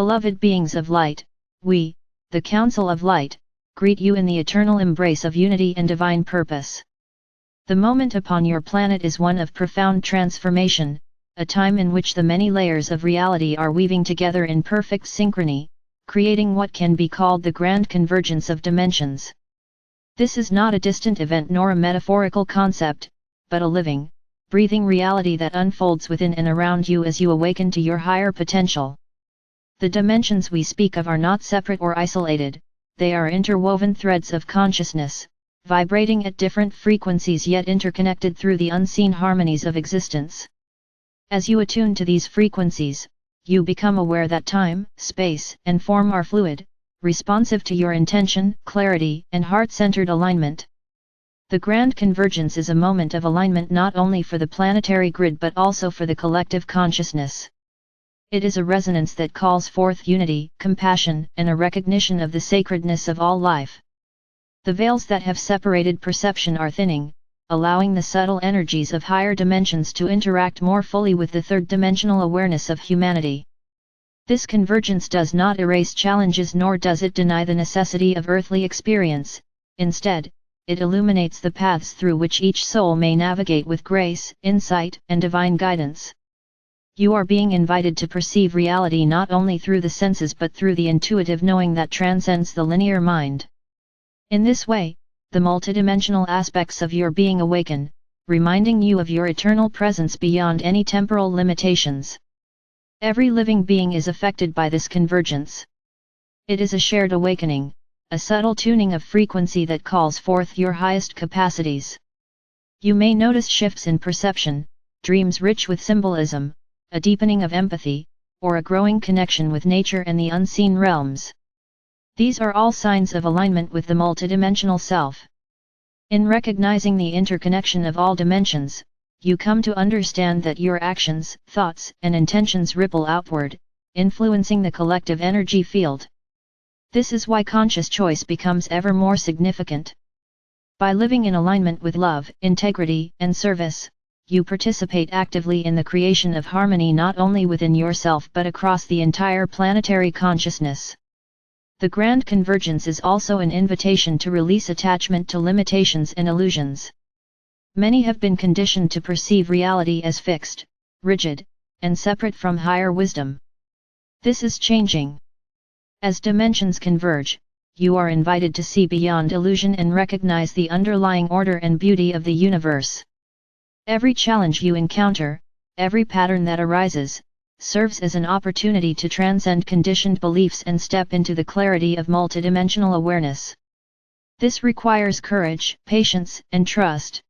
Beloved beings of light, we, the Council of Light, greet you in the eternal embrace of unity and divine purpose. The moment upon your planet is one of profound transformation, a time in which the many layers of reality are weaving together in perfect synchrony, creating what can be called the grand convergence of dimensions. This is not a distant event nor a metaphorical concept, but a living, breathing reality that unfolds within and around you as you awaken to your higher potential. The dimensions we speak of are not separate or isolated, they are interwoven threads of consciousness, vibrating at different frequencies yet interconnected through the unseen harmonies of existence. As you attune to these frequencies, you become aware that time, space, and form are fluid, responsive to your intention, clarity, and heart-centered alignment. The Grand Convergence is a moment of alignment not only for the planetary grid but also for the collective consciousness. It is a resonance that calls forth unity, compassion, and a recognition of the sacredness of all life. The veils that have separated perception are thinning, allowing the subtle energies of higher dimensions to interact more fully with the third-dimensional awareness of humanity. This convergence does not erase challenges nor does it deny the necessity of earthly experience, instead, it illuminates the paths through which each soul may navigate with grace, insight, and divine guidance. You are being invited to perceive reality not only through the senses but through the intuitive knowing that transcends the linear mind. In this way, the multidimensional aspects of your being awaken, reminding you of your eternal presence beyond any temporal limitations. Every living being is affected by this convergence. It is a shared awakening, a subtle tuning of frequency that calls forth your highest capacities. You may notice shifts in perception, dreams rich with symbolism, a deepening of empathy, or a growing connection with nature and the unseen realms. These are all signs of alignment with the multidimensional self. In recognizing the interconnection of all dimensions, you come to understand that your actions, thoughts, and intentions ripple outward, influencing the collective energy field. This is why conscious choice becomes ever more significant. By living in alignment with love, integrity, and service, you participate actively in the creation of harmony not only within yourself but across the entire planetary consciousness. The Grand Convergence is also an invitation to release attachment to limitations and illusions. Many have been conditioned to perceive reality as fixed, rigid, and separate from higher wisdom. This is changing. As dimensions converge, you are invited to see beyond illusion and recognize the underlying order and beauty of the universe. Every challenge you encounter, every pattern that arises, serves as an opportunity to transcend conditioned beliefs and step into the clarity of multidimensional awareness. This requires courage, patience, and trust.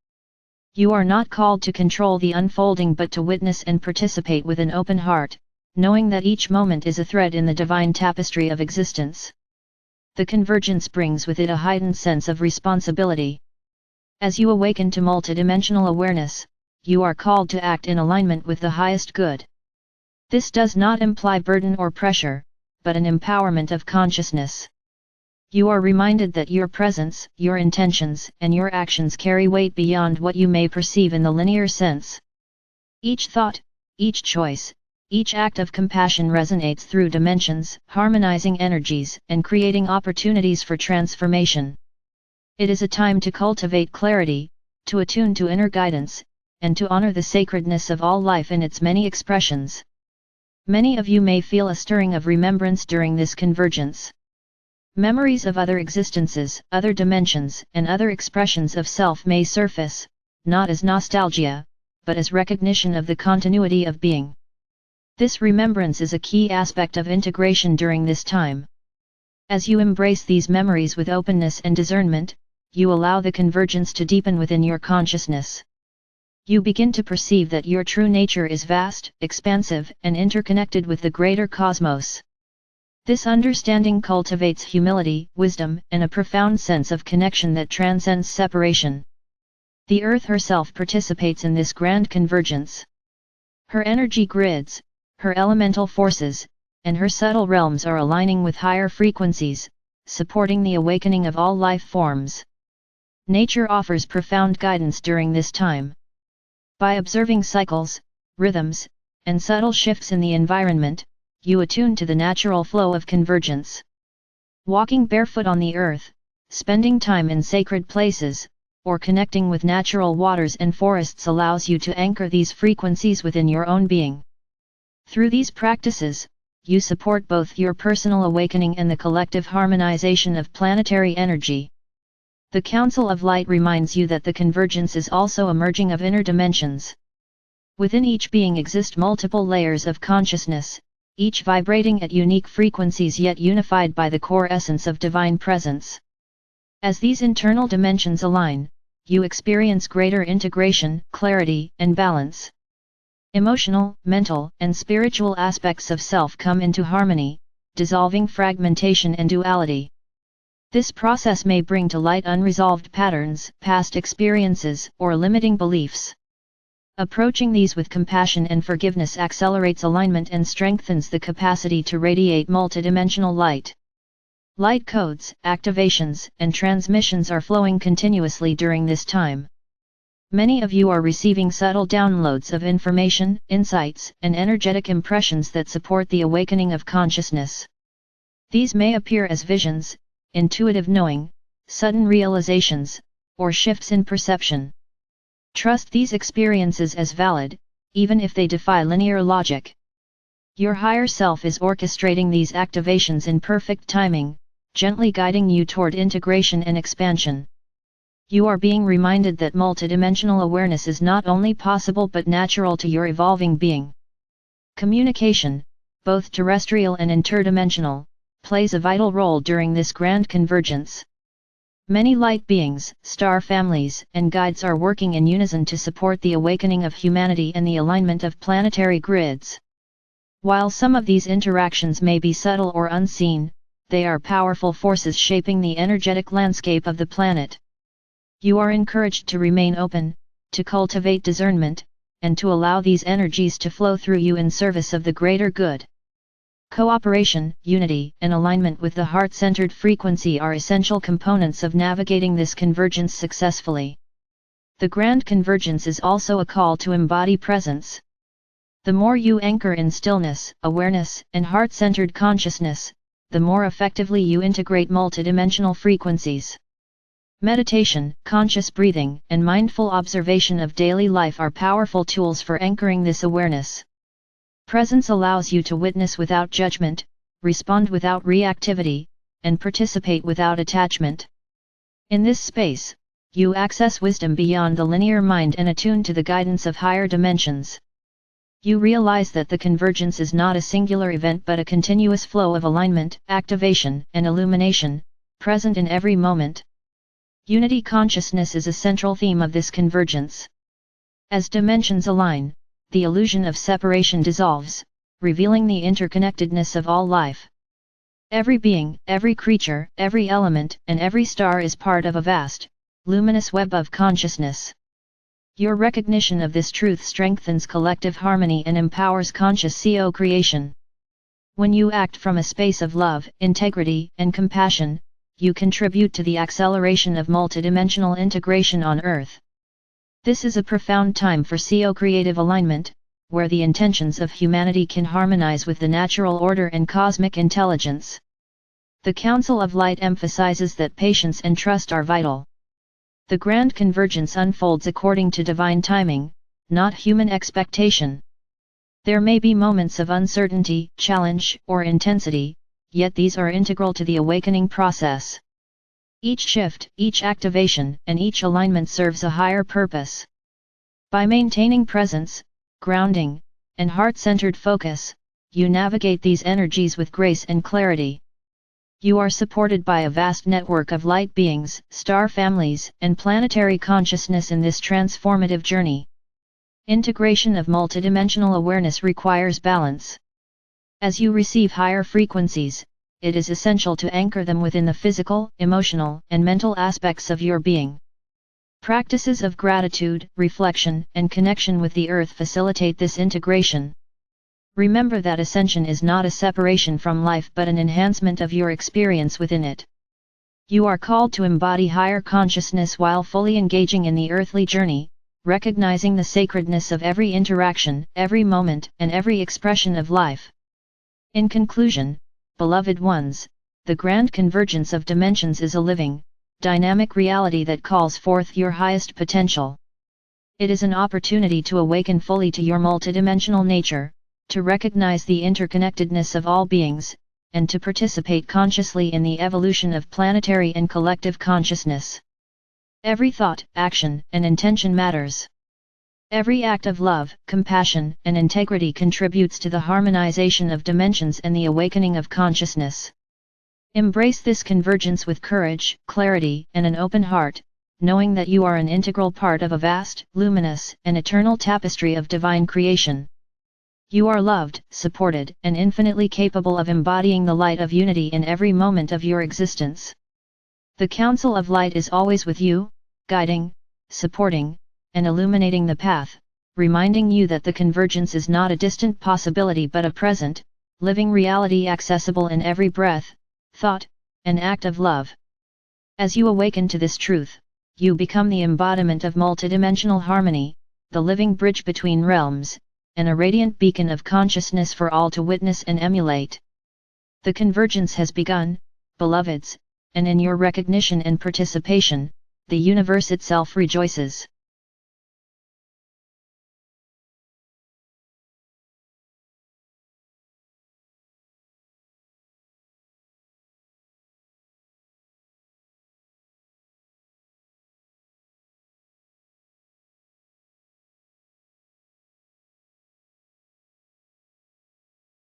You are not called to control the unfolding but to witness and participate with an open heart, knowing that each moment is a thread in the divine tapestry of existence. The convergence brings with it a heightened sense of responsibility. As you awaken to multidimensional awareness, you are called to act in alignment with the highest good. This does not imply burden or pressure, but an empowerment of consciousness. You are reminded that your presence, your intentions, and your actions carry weight beyond what you may perceive in the linear sense. Each thought, each choice, each act of compassion resonates through dimensions, harmonizing energies, and creating opportunities for transformation. It is a time to cultivate clarity, to attune to inner guidance, and to honor the sacredness of all life in its many expressions. Many of you may feel a stirring of remembrance during this convergence. Memories of other existences, other dimensions, and other expressions of self may surface, not as nostalgia, but as recognition of the continuity of being. This remembrance is a key aspect of integration during this time. As you embrace these memories with openness and discernment, you allow the convergence to deepen within your consciousness. You begin to perceive that your true nature is vast, expansive, and interconnected with the greater cosmos. This understanding cultivates humility, wisdom, and a profound sense of connection that transcends separation. The Earth herself participates in this grand convergence. Her energy grids, her elemental forces, and her subtle realms are aligning with higher frequencies, supporting the awakening of all life forms. Nature offers profound guidance during this time. By observing cycles, rhythms, and subtle shifts in the environment, you attune to the natural flow of convergence. Walking barefoot on the earth, spending time in sacred places, or connecting with natural waters and forests allows you to anchor these frequencies within your own being. Through these practices, you support both your personal awakening and the collective harmonization of planetary energy. The Council of Light reminds you that the convergence is also a merging of inner dimensions. Within each being exist multiple layers of consciousness, each vibrating at unique frequencies yet unified by the core essence of divine presence. As these internal dimensions align, you experience greater integration, clarity, and balance. Emotional, mental, and spiritual aspects of self come into harmony, dissolving fragmentation and duality. This process may bring to light unresolved patterns, past experiences, or limiting beliefs. Approaching these with compassion and forgiveness accelerates alignment and strengthens the capacity to radiate multidimensional light. Light codes, activations, and transmissions are flowing continuously during this time. Many of you are receiving subtle downloads of information, insights, and energetic impressions that support the awakening of consciousness. These may appear as visions, intuitive knowing, sudden realizations, or shifts in perception. Trust these experiences as valid, even if they defy linear logic. Your higher self is orchestrating these activations in perfect timing, gently guiding you toward integration and expansion. You are being reminded that multidimensional awareness is not only possible but natural to your evolving being. Communication, both terrestrial and interdimensional, plays a vital role during this grand convergence. Many light beings, star families, and guides are working in unison to support the awakening of humanity and the alignment of planetary grids. While some of these interactions may be subtle or unseen, they are powerful forces shaping the energetic landscape of the planet. You are encouraged to remain open, to cultivate discernment, and to allow these energies to flow through you in service of the greater good. Cooperation, unity, and alignment with the heart-centered frequency are essential components of navigating this convergence successfully. The grand convergence is also a call to embody presence. The more you anchor in stillness, awareness, and heart-centered consciousness, the more effectively you integrate multidimensional frequencies. Meditation, conscious breathing, and mindful observation of daily life are powerful tools for anchoring this awareness. Presence allows you to witness without judgment, respond without reactivity, and participate without attachment. In this space, you access wisdom beyond the linear mind and attune to the guidance of higher dimensions. You realize that the convergence is not a singular event but a continuous flow of alignment, activation, and illumination, present in every moment. Unity consciousness is a central theme of this convergence. As dimensions align, the illusion of separation dissolves, revealing the interconnectedness of all life. Every being, every creature, every element, and every star is part of a vast, luminous web of consciousness. Your recognition of this truth strengthens collective harmony and empowers conscious co-creation. When you act from a space of love, integrity, and compassion, you contribute to the acceleration of multidimensional integration on Earth. This is a profound time for co-creative alignment, where the intentions of humanity can harmonize with the natural order and cosmic intelligence. The Council of Light emphasizes that patience and trust are vital. The grand convergence unfolds according to divine timing, not human expectation. There may be moments of uncertainty, challenge, or intensity, yet these are integral to the awakening process. Each shift, each activation, and each alignment serves a higher purpose. By maintaining presence, grounding, and heart-centered focus, you navigate these energies with grace and clarity. You are supported by a vast network of light beings, star families, and planetary consciousness in this transformative journey. Integration of multidimensional awareness requires balance. As you receive higher frequencies, it is essential to anchor them within the physical, emotional, and mental aspects of your being. Practices of gratitude, reflection, and connection with the earth facilitate this integration. Remember that ascension is not a separation from life but an enhancement of your experience within it. You are called to embody higher consciousness while fully engaging in the earthly journey, recognizing the sacredness of every interaction, every moment, and every expression of life. In conclusion, beloved ones, the grand convergence of dimensions is a living, dynamic reality that calls forth your highest potential. It is an opportunity to awaken fully to your multidimensional nature, to recognize the interconnectedness of all beings, and to participate consciously in the evolution of planetary and collective consciousness. Every thought, action, and intention matters. Every act of love, compassion, and integrity contributes to the harmonization of dimensions and the awakening of consciousness. Embrace this convergence with courage, clarity, and an open heart, knowing that you are an integral part of a vast, luminous, and eternal tapestry of divine creation. You are loved, supported, and infinitely capable of embodying the light of unity in every moment of your existence. The Council of Light is always with you, guiding, supporting, and illuminating the path, reminding you that the convergence is not a distant possibility but a present, living reality accessible in every breath, thought, and act of love. As you awaken to this truth, you become the embodiment of multidimensional harmony, the living bridge between realms, and a radiant beacon of consciousness for all to witness and emulate. The convergence has begun, beloveds, and in your recognition and participation, the universe itself rejoices.